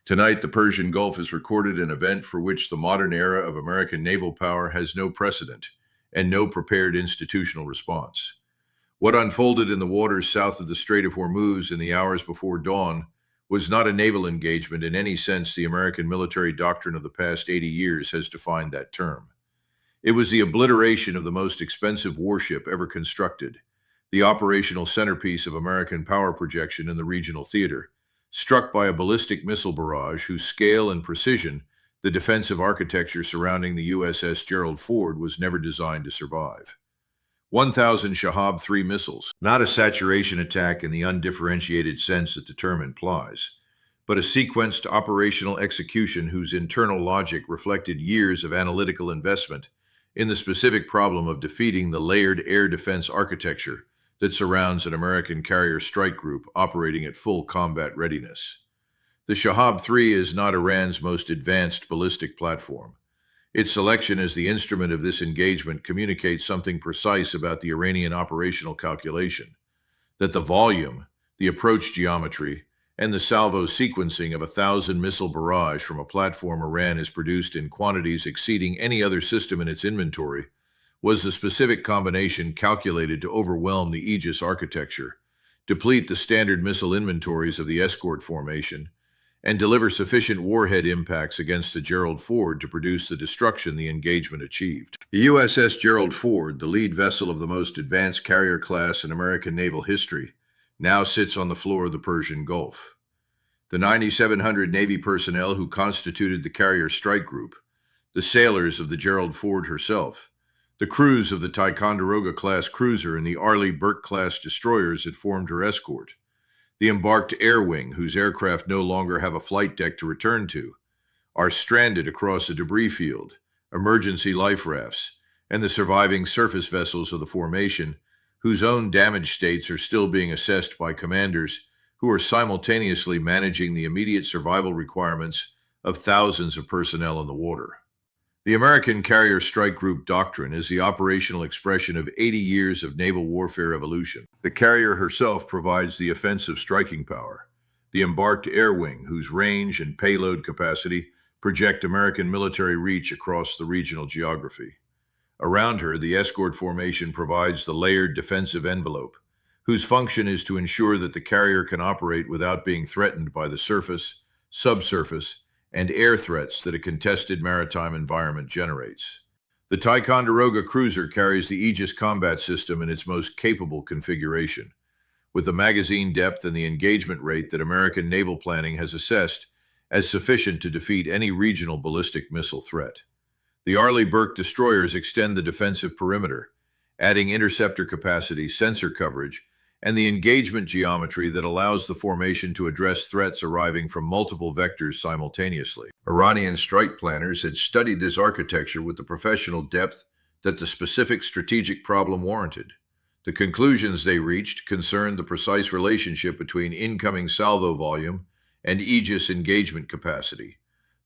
Tonight, the Persian Gulf has recorded an event for which the modern era of American naval power has no precedent and no prepared institutional response. What unfolded in the waters south of the Strait of Hormuz in the hours before dawn was not a naval engagement in any sense the American military doctrine of the past 80 years has defined that term. It was the obliteration of the most expensive warship ever constructed, the operational centerpiece of American power projection in the regional theater, struck by a ballistic missile barrage whose scale and precision the defensive architecture surrounding the USS Gerald Ford was never designed to survive. 1,000 Shahab 3 missiles, not a saturation attack in the undifferentiated sense that the term implies, but a sequenced operational execution whose internal logic reflected years of analytical investment in the specific problem of defeating the layered air defense architecture that surrounds an American carrier strike group operating at full combat readiness. The Shahab 3 is not Iran's most advanced ballistic platform. Its selection as the instrument of this engagement communicates something precise about the Iranian operational calculation, that the volume, the approach geometry, and the salvo sequencing of 1,000 missile barrage from a platform Iran has produced in quantities exceeding any other system in its inventory was the specific combination calculated to overwhelm the Aegis architecture, deplete the standard missile inventories of the escort formation, and deliver sufficient warhead impacts against the Gerald Ford to produce the destruction the engagement achieved. The USS Gerald Ford, the lead vessel of the most advanced carrier class in American naval history, now sits on the floor of the Persian Gulf. The 9,700 Navy personnel who constituted the carrier strike group, the sailors of the Gerald Ford herself, the crews of the Ticonderoga-class cruiser and the Arleigh Burke-class destroyers that formed her escort, the embarked air wing whose aircraft no longer have a flight deck to return to, are stranded across a debris field, emergency life rafts, and the surviving surface vessels of the formation, whose own damage states are still being assessed by commanders who are simultaneously managing the immediate survival requirements of thousands of personnel in the water. The American Carrier Strike Group doctrine is the operational expression of 80 years of naval warfare evolution. The carrier herself provides the offensive striking power. The embarked air wing, whose range and payload capacity project American military reach across the regional geography. Around her, the escort formation provides the layered defensive envelope, whose function is to ensure that the carrier can operate without being threatened by the surface, subsurface, and air threats that a contested maritime environment generates. The Ticonderoga cruiser carries the Aegis combat system in its most capable configuration, with the magazine depth and the engagement rate that American naval planning has assessed as sufficient to defeat any regional ballistic missile threat. The Arleigh Burke destroyers extend the defensive perimeter, adding interceptor capacity, sensor coverage, and the engagement geometry that allows the formation to address threats arriving from multiple vectors simultaneously. Iranian strike planners had studied this architecture with the professional depth that the specific strategic problem warranted. The conclusions they reached concerned the precise relationship between incoming salvo volume and Aegis engagement capacity,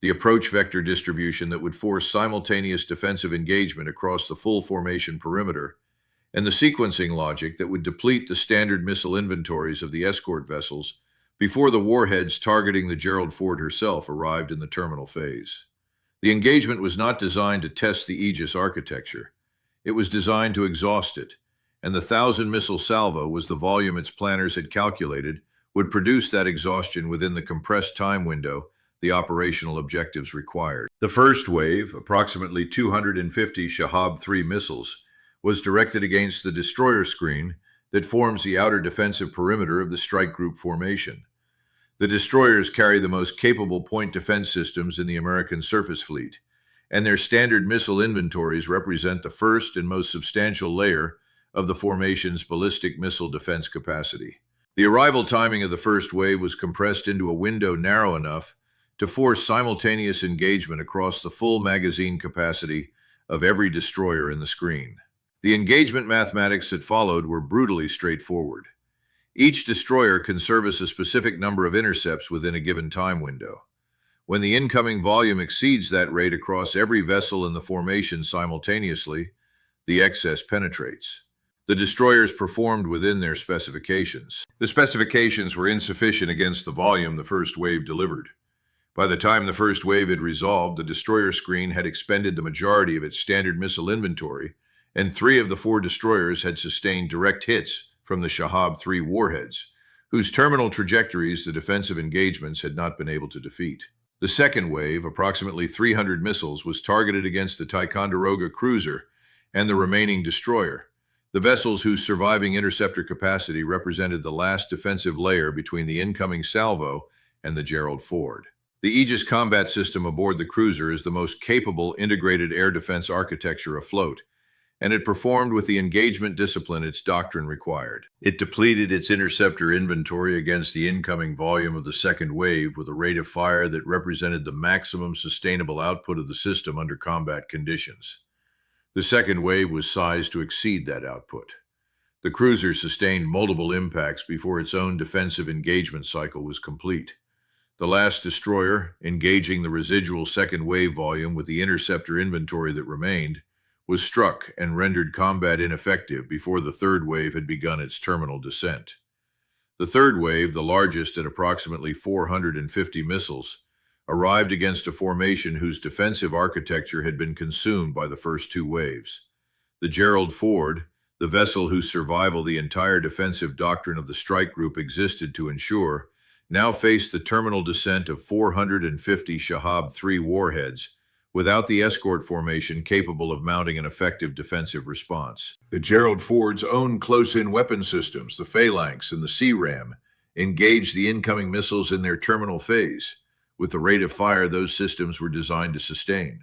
the approach vector distribution that would force simultaneous defensive engagement across the full formation perimeter, and the sequencing logic that would deplete the standard missile inventories of the escort vessels before the warheads targeting the Gerald Ford herself arrived in the terminal phase. The engagement was not designed to test the Aegis architecture. It was designed to exhaust it, and the 1,000 missile salvo was the volume its planners had calculated would produce that exhaustion within the compressed time window the operational objectives required. The first wave, approximately 250 Shahab 3 missiles, was directed against the destroyer screen that forms the outer defensive perimeter of the strike group formation. The destroyers carry the most capable point defense systems in the American surface fleet, and their standard missile inventories represent the first and most substantial layer of the formation's ballistic missile defense capacity. The arrival timing of the first wave was compressed into a window narrow enough to force simultaneous engagement across the full magazine capacity of every destroyer in the screen. The engagement mathematics that followed were brutally straightforward. Each destroyer can service a specific number of intercepts within a given time window. When the incoming volume exceeds that rate across every vessel in the formation simultaneously, the excess penetrates. The destroyers performed within their specifications. The specifications were insufficient against the volume the first wave delivered. By the time the first wave had resolved, the destroyer screen had expended the majority of its standard missile inventory, and 3 of the 4 destroyers had sustained direct hits from the Shahab 3 warheads, whose terminal trajectories the defensive engagements had not been able to defeat. The second wave, approximately 300 missiles, was targeted against the Ticonderoga cruiser and the remaining destroyer, the vessels whose surviving interceptor capacity represented the last defensive layer between the incoming salvo and the Gerald Ford. The Aegis combat system aboard the cruiser is the most capable integrated air defense architecture afloat, and it performed with the engagement discipline its doctrine required. It depleted its interceptor inventory against the incoming volume of the second wave with a rate of fire that represented the maximum sustainable output of the system under combat conditions. The second wave was sized to exceed that output. The cruiser sustained multiple impacts before its own defensive engagement cycle was complete. The last destroyer, engaging the residual second wave volume with the interceptor inventory that remained, was struck and rendered combat ineffective before the third wave had begun its terminal descent. The third wave, the largest at approximately 450 missiles, arrived against a formation whose defensive architecture had been consumed by the first 2 waves. The Gerald Ford, the vessel whose survival the entire defensive doctrine of the strike group existed to ensure, now faced the terminal descent of 450 Shahab 3 warheads, without the escort formation capable of mounting an effective defensive response. The Gerald Ford's own close-in weapon systems, the Phalanx and the C-RAM, engaged the incoming missiles in their terminal phase, with the rate of fire those systems were designed to sustain.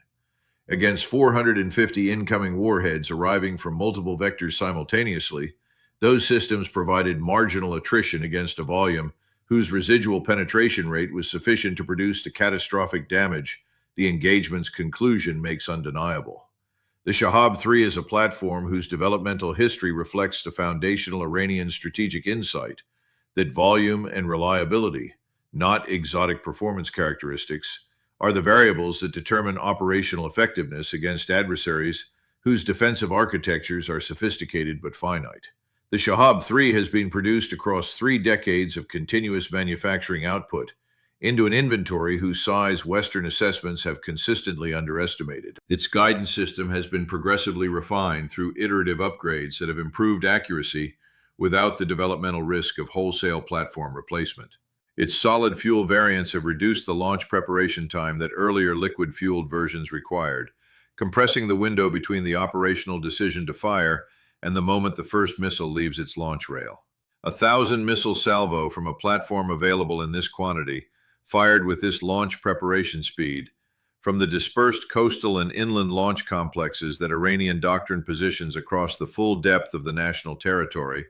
Against 450 incoming warheads arriving from multiple vectors simultaneously, those systems provided marginal attrition against a volume whose residual penetration rate was sufficient to produce the catastrophic damage the engagement's conclusion makes undeniable. The Shahab 3 is a platform whose developmental history reflects the foundational Iranian strategic insight that volume and reliability, not exotic performance characteristics, are the variables that determine operational effectiveness against adversaries whose defensive architectures are sophisticated but finite. The Shahab 3 has been produced across 3 decades of continuous manufacturing output into an inventory whose size Western assessments have consistently underestimated. Its guidance system has been progressively refined through iterative upgrades that have improved accuracy without the developmental risk of wholesale platform replacement. Its solid fuel variants have reduced the launch preparation time that earlier liquid-fueled versions required, compressing the window between the operational decision to fire and the moment the first missile leaves its launch rail. 1,000 missile salvo from a platform available in this quantity, fired with this launch preparation speed, from the dispersed coastal and inland launch complexes that Iranian doctrine positions across the full depth of the national territory,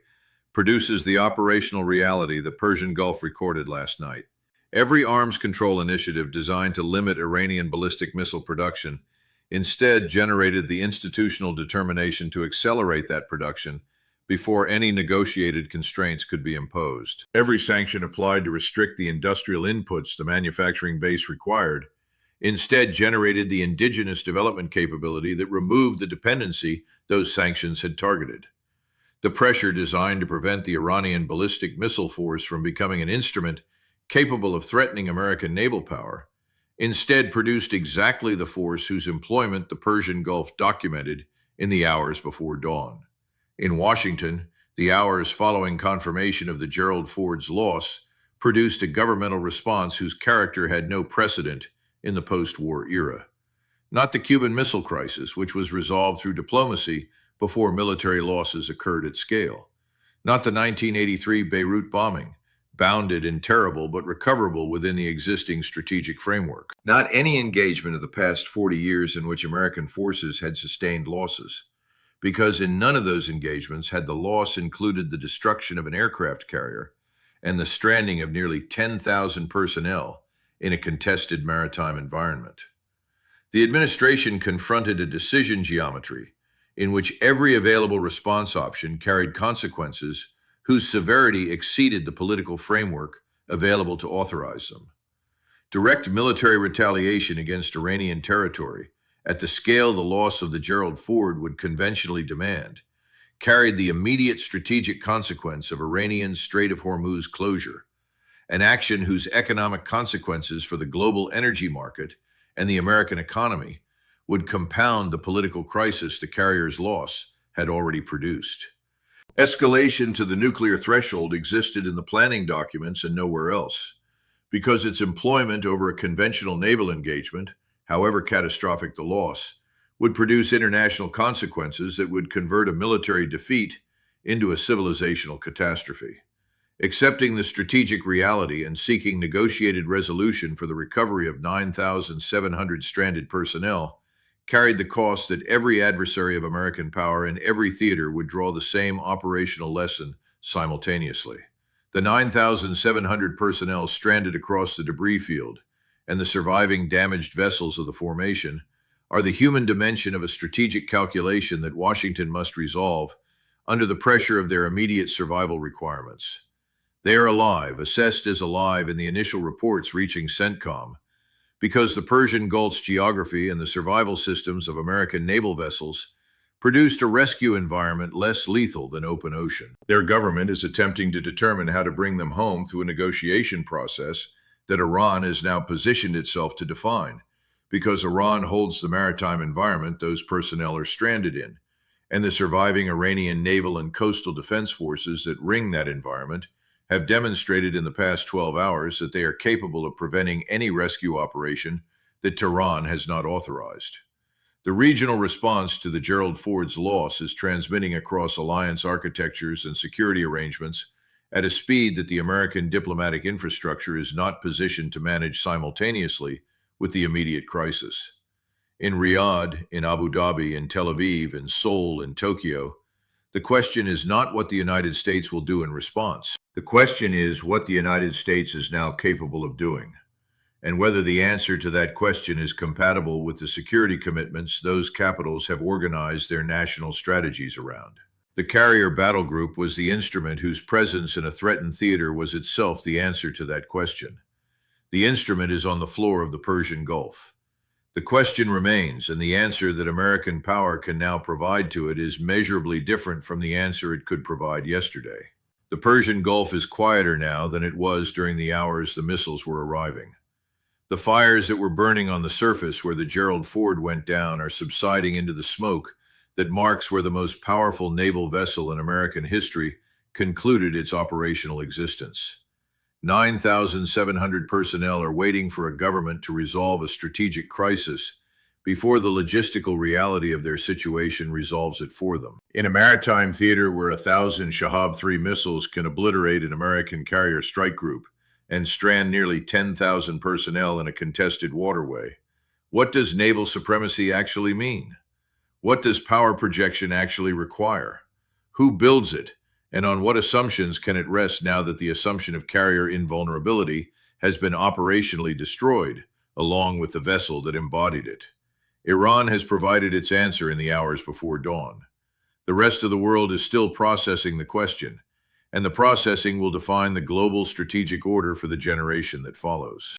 produces the operational reality the Persian Gulf recorded last night. Every arms control initiative designed to limit Iranian ballistic missile production instead generated the institutional determination to accelerate that production before any negotiated constraints could be imposed. Every sanction applied to restrict the industrial inputs the manufacturing base required instead generated the indigenous development capability that removed the dependency those sanctions had targeted. The pressure designed to prevent the Iranian ballistic missile force from becoming an instrument capable of threatening American naval power instead produced exactly the force whose employment the Persian Gulf documented in the hours before dawn. In Washington, the hours following confirmation of the Gerald Ford's loss produced a governmental response whose character had no precedent in the post-war era. Not the Cuban Missile Crisis, which was resolved through diplomacy before military losses occurred at scale. Not the 1983 Beirut bombing, bounded and terrible but recoverable within the existing strategic framework. Not any engagement of the past 40 years in which American forces had sustained losses, because in none of those engagements had the loss included the destruction of an aircraft carrier and the stranding of nearly 10,000 personnel in a contested maritime environment. The administration confronted a decision geometry in which every available response option carried consequences whose severity exceeded the political framework available to authorize them. Direct military retaliation against Iranian territory, at the scale the loss of the Gerald Ford would conventionally demand, carried the immediate strategic consequence of Iranian Strait of Hormuz closure, an action whose economic consequences for the global energy market and the American economy would compound the political crisis the carrier's loss had already produced. Escalation to the nuclear threshold existed in the planning documents and nowhere else, because its employment over a conventional naval engagement, however catastrophic the loss, would produce international consequences that would convert a military defeat into a civilizational catastrophe. Accepting the strategic reality and seeking negotiated resolution for the recovery of 9,700 stranded personnel carried the cost that every adversary of American power in every theater would draw the same operational lesson simultaneously. The 9,700 personnel stranded across the debris field and the surviving damaged vessels of the formation are the human dimension of a strategic calculation that Washington must resolve under the pressure of their immediate survival requirements. They are alive, assessed as alive in the initial reports reaching CENTCOM, because the Persian Gulf's geography and the survival systems of American naval vessels produced a rescue environment less lethal than open ocean. Their government is attempting to determine how to bring them home through a negotiation process that Iran has now positioned itself to define, because Iran holds the maritime environment those personnel are stranded in, and the surviving Iranian naval and coastal defense forces that ring that environment have demonstrated in the past 12 hours that they are capable of preventing any rescue operation that Tehran has not authorized. The regional response to the Gerald Ford's loss is transmitting across alliance architectures and security arrangements at a speed that the American diplomatic infrastructure is not positioned to manage simultaneously with the immediate crisis. In Riyadh, in Abu Dhabi, in Tel Aviv, in Seoul, in Tokyo, the question is not what the United States will do in response. The question is what the United States is now capable of doing, and whether the answer to that question is compatible with the security commitments those capitals have organized their national strategies around. The carrier battle group was the instrument whose presence in a threatened theater was itself the answer to that question. The instrument is on the floor of the Persian Gulf. The question remains, and the answer that American power can now provide to it is measurably different from the answer it could provide yesterday. The Persian Gulf is quieter now than it was during the hours the missiles were arriving. The fires that were burning on the surface where the Gerald Ford went down are subsiding into the smoke that marks where the most powerful naval vessel in American history concluded its operational existence. 9,700 personnel are waiting for a government to resolve a strategic crisis before the logistical reality of their situation resolves it for them. In a maritime theater where 1,000 Shahab 3 missiles can obliterate an American carrier strike group and strand nearly 10,000 personnel in a contested waterway, what does naval supremacy actually mean? What does power projection actually require? Who builds it? And on what assumptions can it rest now that the assumption of carrier invulnerability has been operationally destroyed, along with the vessel that embodied it? Iran has provided its answer in the hours before dawn. The rest of the world is still processing the question, and the processing will define the global strategic order for the generation that follows.